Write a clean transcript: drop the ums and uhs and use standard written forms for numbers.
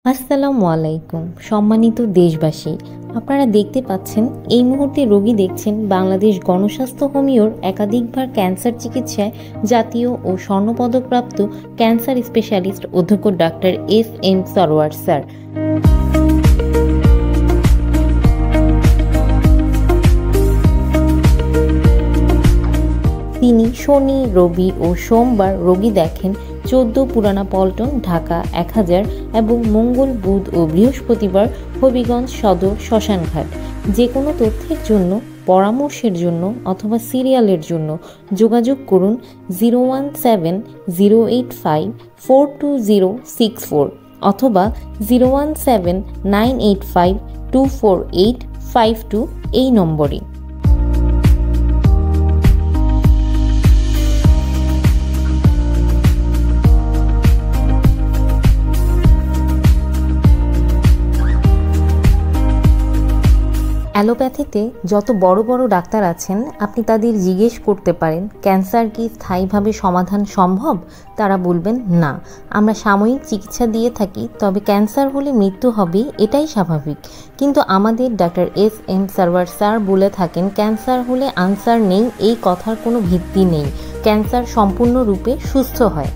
আসসালামু আলাইকুম সম্মানিত দেশবাসী, আপনারা দেখতে পাচ্ছেন এই মুহূর্তে রোগী দেখছেন বাংলাদেশ গণস্বাস্থ্য হোমিওর একাধিকবার ক্যান্সার চিকিৎসায় জাতীয় ও স্বর্ণপদকপ্রাপ্ত ক্যান্সার স্পেশালিস্ট অধ্যক্ষ ডাক্তার এস.এম. সরওয়ার স্যার। তিনি শনি, রবি ও সোমবার রোগী দেখেন 14 পুরানা পল্টন, ঢাকা 1000 এবং মঙ্গল, বুধ ও বৃহস্পতিবার হবিগঞ্জ সদর শ্মশানঘাট। যে কোনো তথ্যের জন্য, পরামর্শের জন্য অথবা সিরিয়ালের জন্য যোগাযোগ করুন 017-085-42064 অথবা 017-985-24852 এই নম্বরে। অ্যালোপ্যাথিতে যত বড় বড় ডাক্তার আছেন, আপনি তাদের জিজ্ঞেস করতে পারেন ক্যান্সার কি স্থায়ীভাবে সমাধান সম্ভব? তারা বলবেন না, আমরা সাময়িক চিকিৎসা দিয়ে থাকি, তবে ক্যান্সার হলে মৃত্যু হবে, এটাই স্বাভাবিক। কিন্তু আমাদের ডাক্তার এস.এম. সরওয়ার স্যার বলে থাকেন ক্যান্সার হলে আনসার নেই, এই কথার কোনো ভিত্তি নেই। ক্যান্সার সম্পূর্ণরূপে সুস্থ হয়।